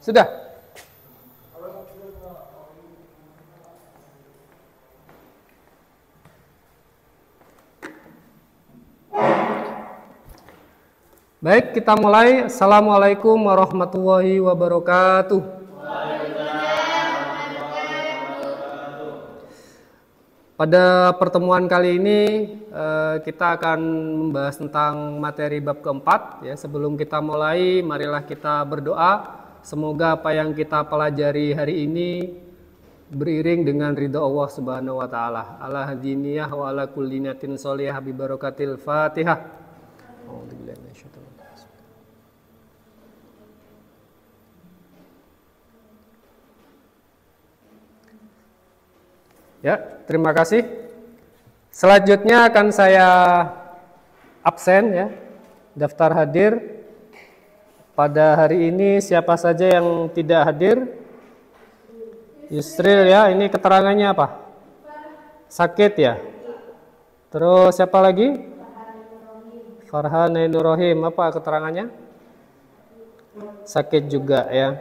Sudah? Baik, kita mulai. Assalamualaikum warahmatullahi wabarakatuh. Pada pertemuan kali ini kita akan membahas tentang materi bab keempat. Ya, sebelum kita mulai, marilah kita berdoa. Semoga apa yang kita pelajari hari ini beriring dengan ridha Allah Subhanahu wa taala. Ala hadiniyah wa ala kulli niyatin sholihah bi barakatil Fatihah. Ya, terima kasih. Selanjutnya akan saya absen ya, daftar hadir. Pada hari ini siapa saja yang tidak hadir? Yusril ya, ini keterangannya apa? Sakit ya. Terus siapa lagi? Farhan Nurrohim, apa keterangannya? Sakit juga ya.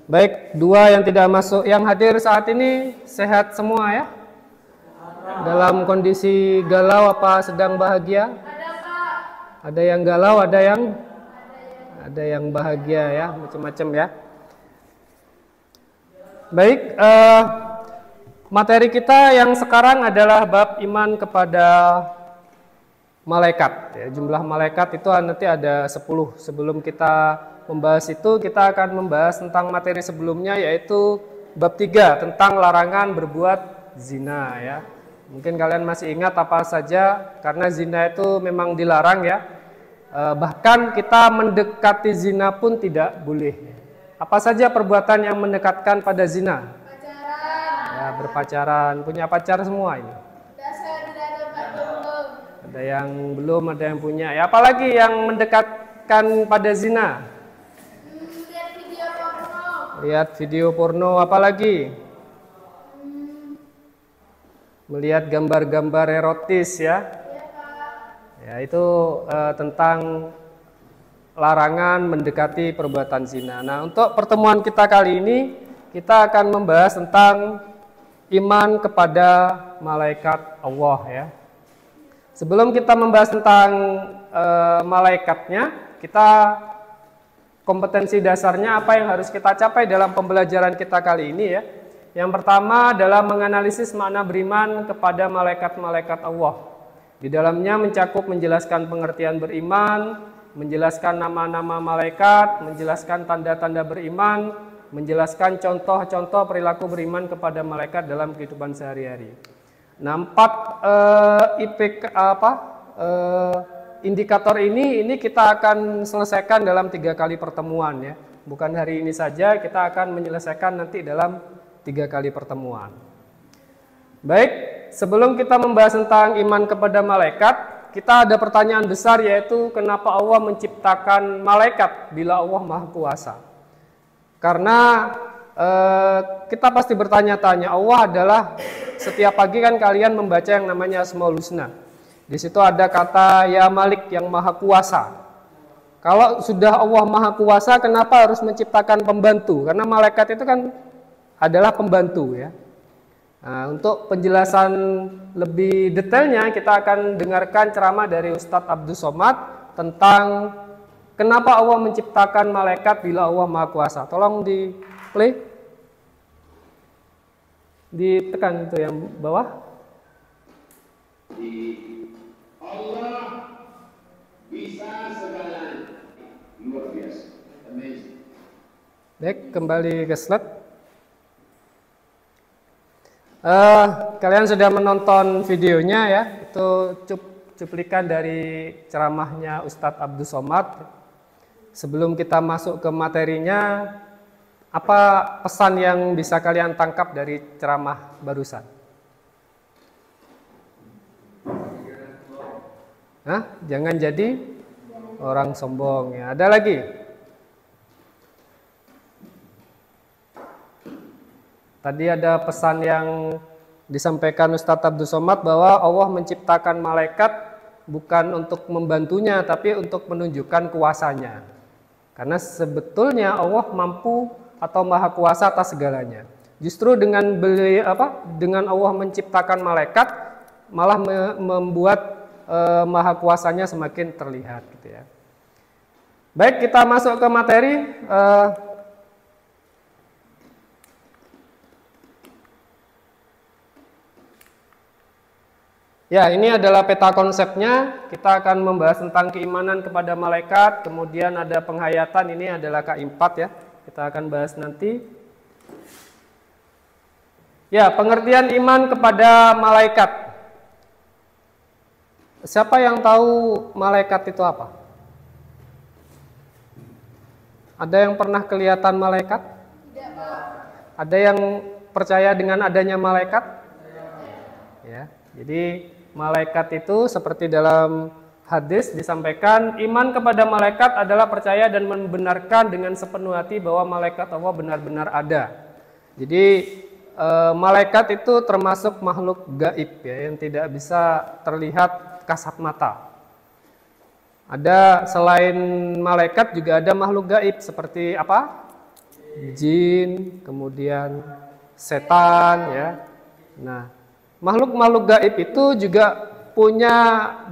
Baik, dua yang tidak masuk, yang hadir saat ini sehat semua ya? Dalam kondisi galau apa sedang bahagia? Ada yang galau, ada yang bahagia ya, macam-macam ya. Baik, materi kita yang sekarang adalah bab iman kepada malaikat. Ya, jumlah malaikat itu nanti ada 10. Sebelum kita membahas itu, kita akan membahas tentang materi sebelumnya, yaitu bab 3 tentang larangan berbuat zina ya. Mungkin kalian masih ingat apa saja, karena zina itu memang dilarang ya. Bahkan kita mendekati zina pun tidak boleh. Apa saja perbuatan yang mendekatkan pada zina? Pacaran. Ya, berpacaran, punya pacar semua ini. Ada yang belum, ada yang punya. Ya, apalagi yang mendekatkan pada zina? Lihat video porno, apalagi? Melihat gambar-gambar erotis ya. Ya, itu tentang larangan mendekati perbuatan zina. Nah, untuk pertemuan kita kali ini, kita akan membahas tentang iman kepada malaikat Allah ya. Sebelum kita membahas tentang malaikatnya, kita kompetensi dasarnya apa yang harus kita capai dalam pembelajaran kita kali ini ya. Yang pertama adalah menganalisis makna beriman kepada malaikat-malaikat Allah. Di dalamnya mencakup menjelaskan pengertian beriman, menjelaskan nama-nama malaikat, menjelaskan tanda-tanda beriman, menjelaskan contoh-contoh perilaku beriman kepada malaikat dalam kehidupan sehari-hari. Nah, 4 indikator ini kita akan selesaikan dalam 3 kali pertemuan ya. Bukan hari ini saja, kita akan menyelesaikan nanti dalam 3 kali pertemuan. Baik, sebelum kita membahas tentang iman kepada malaikat, kita ada pertanyaan besar, yaitu kenapa Allah menciptakan malaikat bila Allah Maha Kuasa? Karena kita pasti bertanya-tanya, Allah adalah, setiap pagi kan kalian membaca yang namanya Asmaul Husna. Di situ ada kata ya Malik, yang Maha Kuasa. Kalau sudah Allah Maha Kuasa, kenapa harus menciptakan pembantu? Karena malaikat itu kan adalah pembantu ya. Nah, untuk penjelasan lebih detailnya, kita akan dengarkan ceramah dari Ustadz Abdus Somad tentang kenapa Allah menciptakan malaikat bila Allah Maha Kuasa. Tolong di play, ditekan itu yang bawah. Allah bisa segalanya, luar biasa, amazing. Baik, kembali ke slide. Kalian sudah menonton videonya ya, itu cuplikan dari ceramahnya Ustadz Abdus Somad. Sebelum kita masuk ke materinya, apa pesan yang bisa kalian tangkap dari ceramah barusan? Jangan jadi orang sombong ya. Ada lagi? Tadi ada pesan yang disampaikan Ustadz Abdus Somad bahwa Allah menciptakan malaikat bukan untuk membantunya, tapi untuk menunjukkan kuasanya. Karena sebetulnya Allah mampu atau maha kuasa atas segalanya. Justru dengan dengan Allah menciptakan malaikat malah membuat maha kuasanya semakin terlihat gitu ya. Baik, kita masuk ke materi. Ya, ini adalah peta konsepnya. Kita akan membahas tentang keimanan kepada malaikat, kemudian ada penghayatan, ini adalah K4 ya. Kita akan bahas nanti. Ya, pengertian iman kepada malaikat. Siapa yang tahu malaikat itu apa? Ada yang pernah kelihatan malaikat? Tidak, Pak. Ada yang percaya dengan adanya malaikat? Ya, jadi malaikat itu seperti dalam hadis disampaikan, iman kepada malaikat adalah percaya dan membenarkan dengan sepenuh hati bahwa malaikat Allah benar-benar ada. Jadi malaikat itu termasuk makhluk gaib ya, yang tidak bisa terlihat kasat mata. Ada selain malaikat juga ada makhluk gaib seperti apa? Jin, kemudian setan ya. Nah, makhluk-makhluk gaib itu juga punya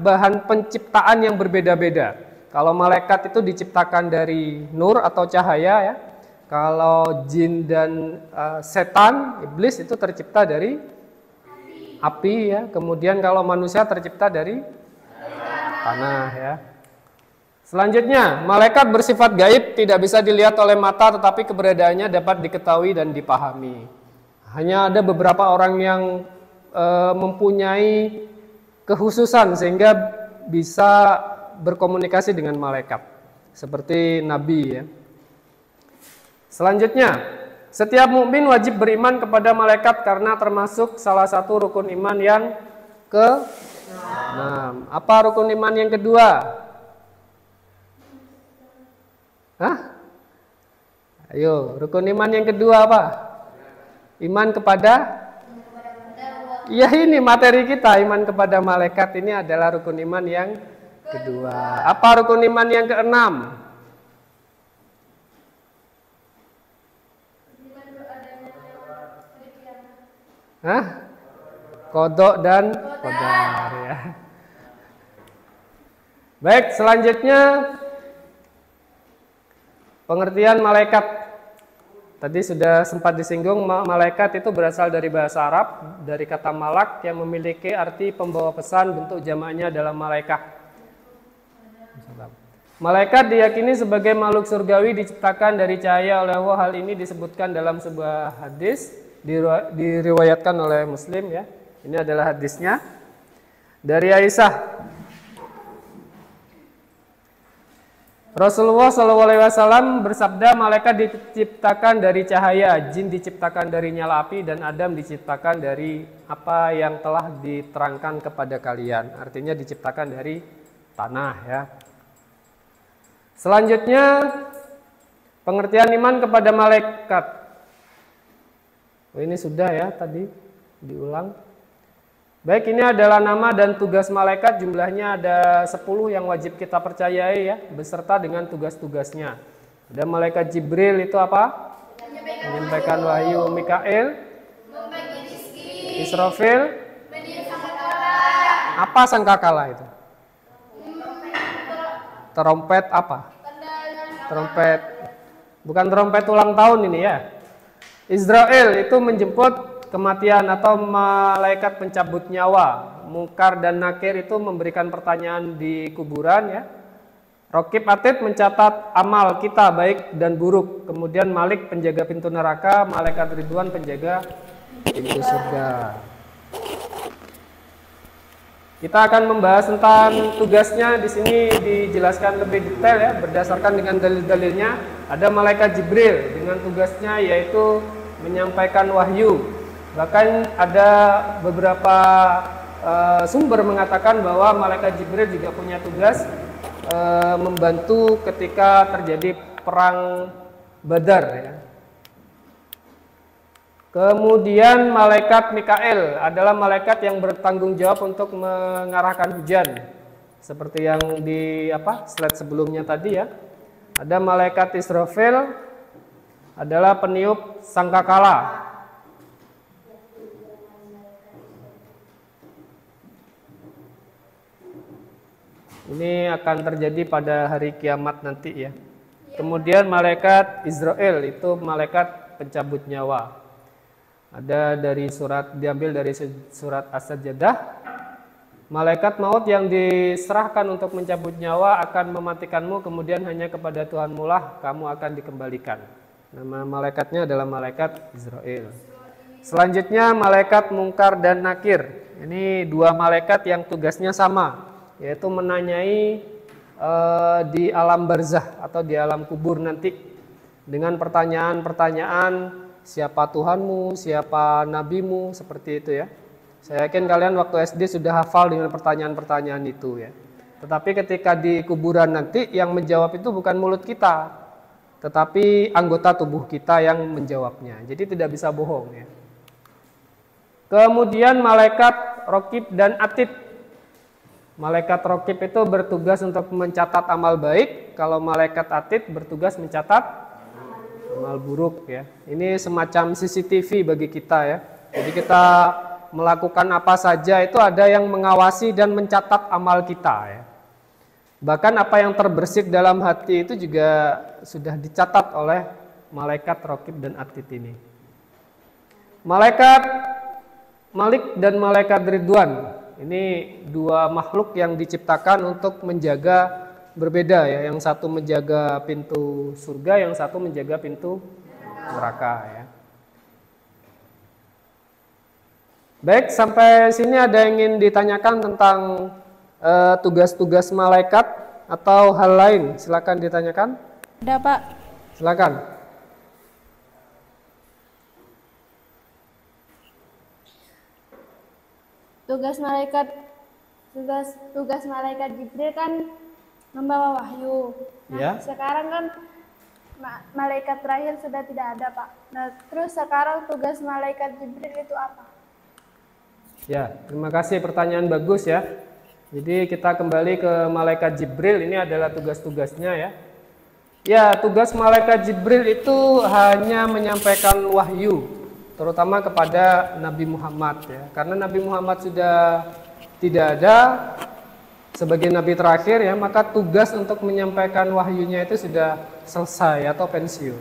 bahan penciptaan yang berbeda-beda. Kalau malaikat itu diciptakan dari nur atau cahaya ya. Kalau jin dan setan, iblis itu tercipta dari api ya. Kemudian kalau manusia tercipta dari tanah ya. Selanjutnya, malaikat bersifat gaib, tidak bisa dilihat oleh mata tetapi keberadaannya dapat diketahui dan dipahami. Hanya ada beberapa orang yang mempunyai kekhususan sehingga bisa berkomunikasi dengan malaikat seperti nabi ya. Selanjutnya, setiap mukmin wajib beriman kepada malaikat karena termasuk salah satu rukun iman yang ke-6. Apa rukun iman yang kedua? Ayo, rukun iman yang kedua apa? Iman kepada? Ya, ini materi kita, iman kepada malaikat ini adalah rukun iman yang kedua. Apa rukun iman yang keenam? Qadha dan qadar ya. Baik, selanjutnya pengertian malaikat. Tadi sudah sempat disinggung, malaikat itu berasal dari bahasa Arab, dari kata malak yang memiliki arti pembawa pesan, bentuk jamaknya adalah malaikah. Malaikat diyakini sebagai makhluk surgawi diciptakan dari cahaya oleh Allah. Hal ini disebutkan dalam sebuah hadis, diriwayatkan oleh Muslim ya. Ini adalah hadisnya dari Aisyah. Rasulullah SAW bersabda, malaikat diciptakan dari cahaya, jin diciptakan dari nyala api, dan Adam diciptakan dari apa yang telah diterangkan kepada kalian. Artinya diciptakan dari tanah ya. Selanjutnya, pengertian iman kepada malaikat. Ini sudah ya tadi diulang. Baik, ini adalah nama dan tugas malaikat, jumlahnya ada 10 yang wajib kita percayai ya, beserta dengan tugas-tugasnya. Ada malaikat Jibril itu apa? Menyampaikan wahyu. Mikail, membagi rezeki. Israfil, Meniup sangkakala. apa sangkakala itu? Terompet apa? Terompet, bukan terompet ulang tahun ini ya. Israel itu menjemput kematian atau malaikat pencabut nyawa. Mungkar dan Nakir itu memberikan pertanyaan di kuburan ya. Raqib Atid mencatat amal kita baik dan buruk. Kemudian Malik penjaga pintu neraka, malaikat Ridwan penjaga pintu surga. Kita akan membahas tentang tugasnya. Di sini dijelaskan lebih detail ya, berdasarkan dengan dalil-dalilnya. Ada malaikat Jibril dengan tugasnya yaitu menyampaikan wahyu. Bahkan ada beberapa sumber mengatakan bahwa malaikat Jibril juga punya tugas membantu ketika terjadi perang Badar ya. Kemudian malaikat Mikail adalah malaikat yang bertanggung jawab untuk mengarahkan hujan. Seperti yang di slide sebelumnya tadi ya. Ada malaikat Israfil, adalah peniup sangkakala. Ini akan terjadi pada hari kiamat nanti ya. Kemudian malaikat Israel itu malaikat pencabut nyawa. Ada dari diambil dari surat As-Sajdah. Malaikat maut yang diserahkan untuk mencabut nyawa akan mematikanmu, kemudian hanya kepada Tuhanmu lah kamu akan dikembalikan. Nama malaikatnya adalah malaikat Israel. Selanjutnya malaikat Mungkar dan Nakir. Ini dua malaikat yang tugasnya sama, yaitu menanyai di alam barzah atau di alam kubur nanti dengan pertanyaan-pertanyaan siapa Tuhanmu, siapa nabimu, seperti itu ya. Saya yakin kalian waktu SD sudah hafal dengan pertanyaan-pertanyaan itu ya. Tetapi ketika di kuburan nanti yang menjawab itu bukan mulut kita, tetapi anggota tubuh kita yang menjawabnya. Jadi tidak bisa bohong ya. Kemudian malaikat Raqib dan Atid. Malaikat Raqib itu bertugas untuk mencatat amal baik, kalau malaikat Atid bertugas mencatat amal buruk ya. Ini semacam CCTV bagi kita ya. Jadi kita melakukan apa saja itu ada yang mengawasi dan mencatat amal kita ya. Bahkan apa yang terbersit dalam hati itu juga sudah dicatat oleh malaikat Raqib dan Atid ini. Malaikat Malik dan malaikat Ridwan, ini dua makhluk yang diciptakan untuk menjaga, berbeda ya. Yang satu menjaga pintu surga, yang satu menjaga pintu neraka ya. Baik, sampai sini ada yang ingin ditanyakan tentang tugas-tugas malaikat atau hal lain? Silakan ditanyakan. Ada, Pak. Silakan. Tugas malaikat Jibril kan membawa wahyu. Nah, Ya. sekarang kan malaikat terakhir sudah tidak ada, Pak. Nah, terus sekarang tugas malaikat Jibril itu apa? Ya, terima kasih, pertanyaan bagus ya. Jadi kita kembali ke malaikat Jibril, ini adalah tugas-tugasnya ya. Ya, tugas malaikat Jibril itu hanya menyampaikan wahyu, terutama kepada Nabi Muhammad ya. Karena Nabi Muhammad sudah tidak ada sebagai nabi terakhir ya, maka tugas untuk menyampaikan wahyunya itu sudah selesai atau pensiun.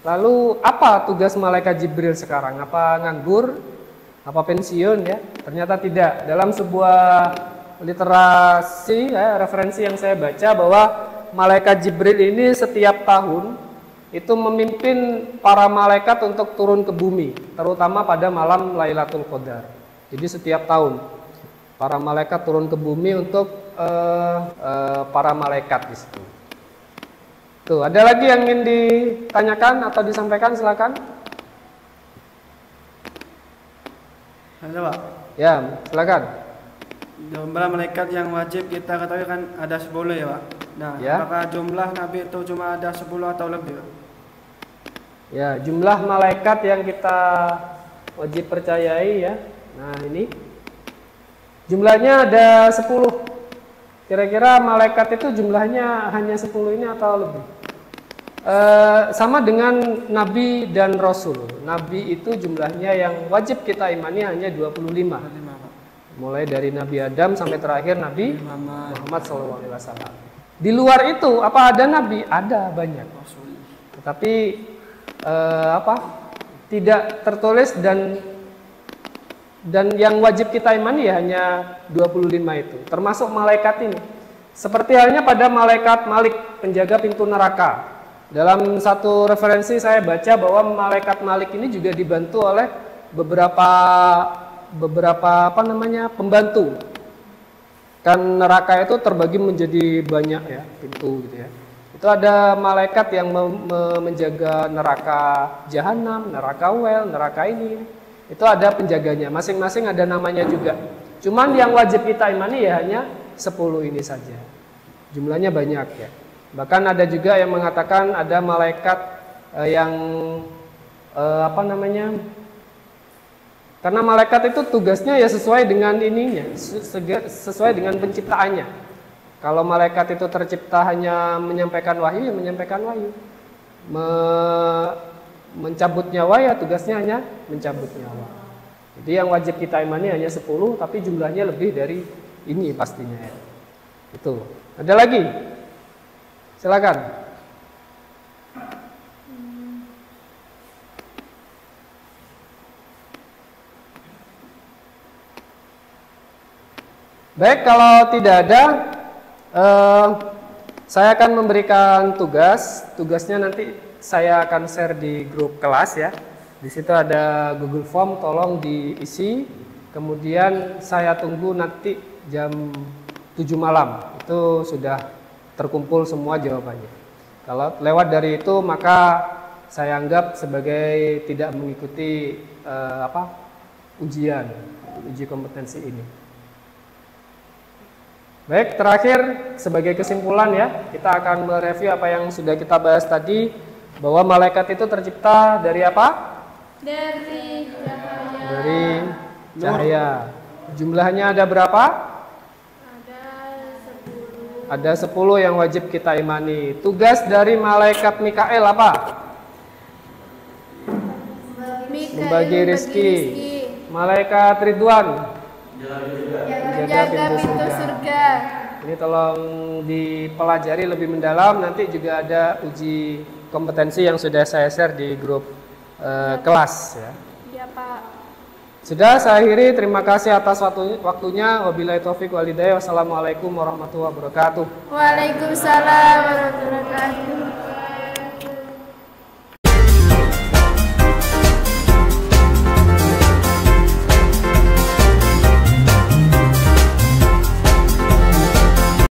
Lalu apa tugas malaikat Jibril sekarang? Apa nganggur? Apa pensiun ya? Ternyata tidak. Dalam sebuah literasi ya, referensi yang saya baca bahwa malaikat Jibril ini setiap tahun itu memimpin para malaikat untuk turun ke bumi, terutama pada malam Lailatul Qadar. Jadi setiap tahun para malaikat turun ke bumi untuk para malaikat di situ. Tuh, ada lagi yang ingin ditanyakan atau disampaikan, silakan. Halo, Pak. Ya, silakan. Jumlah malaikat yang wajib kita ketahui kan ada 10 ya, Pak. Nah, Ya. apakah jumlah nabi itu cuma ada 10 atau lebih, Pak? Ya, jumlah malaikat yang kita wajib percayai ya. Nah, ini jumlahnya ada 10. Kira-kira malaikat itu jumlahnya hanya 10 ini atau lebih? Sama dengan nabi dan rasul. Nabi itu jumlahnya yang wajib kita imani hanya 25. Mulai dari Nabi Adam sampai terakhir Nabi Muhammad SAW. Di luar itu apa ada nabi? Ada, banyak. Tetapi tidak tertulis dan yang wajib kita imani ya hanya 25 itu, termasuk malaikat ini. Seperti halnya pada malaikat Malik, penjaga pintu neraka. Dalam satu referensi saya baca bahwa malaikat Malik ini juga dibantu oleh beberapa pembantu. Kan neraka itu terbagi menjadi banyak ya, pintu gitu ya. Itu ada malaikat yang menjaga neraka jahanam, neraka wel, neraka ini. Itu ada penjaganya, masing-masing ada namanya juga. Cuman yang wajib kita imani ya hanya 10 ini saja. Jumlahnya banyak ya. Bahkan ada juga yang mengatakan ada malaikat yang karena malaikat itu tugasnya ya sesuai dengan ininya, sesuai dengan penciptaannya. Kalau malaikat itu tercipta hanya menyampaikan wahyu, ya menyampaikan wahyu. Mencabut nyawa, ya tugasnya hanya mencabut nyawa. Jadi yang wajib kita imani hanya 10, tapi jumlahnya lebih dari ini pastinya ya. Itu. Ada lagi? Silakan. Baik, kalau tidak ada, saya akan memberikan tugas. Tugasnya nanti saya akan share di grup kelas ya. Di situ ada Google Form, tolong diisi. Kemudian saya tunggu nanti jam 7 malam. Itu sudah terkumpul semua jawabannya. Kalau lewat dari itu, maka saya anggap sebagai tidak mengikuti uji kompetensi ini. Baik, terakhir sebagai kesimpulan ya, kita akan mereview apa yang sudah kita bahas tadi, bahwa malaikat itu tercipta dari apa? Dari cahaya. Dari cahaya. Jumlahnya ada berapa? Ada 10 yang wajib kita imani. Tugas dari malaikat Mikael apa? Membagi rezeki. Malaikat Ridwan Menjaga pintu surga. Ini tolong dipelajari lebih mendalam. Nanti juga ada uji kompetensi yang sudah saya share di grup kelas ya. Iya, Pak. Sudah saya akhiri. Terima kasih atas waktunya. Wabillahi taufiq wal hidayah. Wassalamualaikum warahmatullahi wabarakatuh. Waalaikumsalam warahmatullahi wabarakatuh.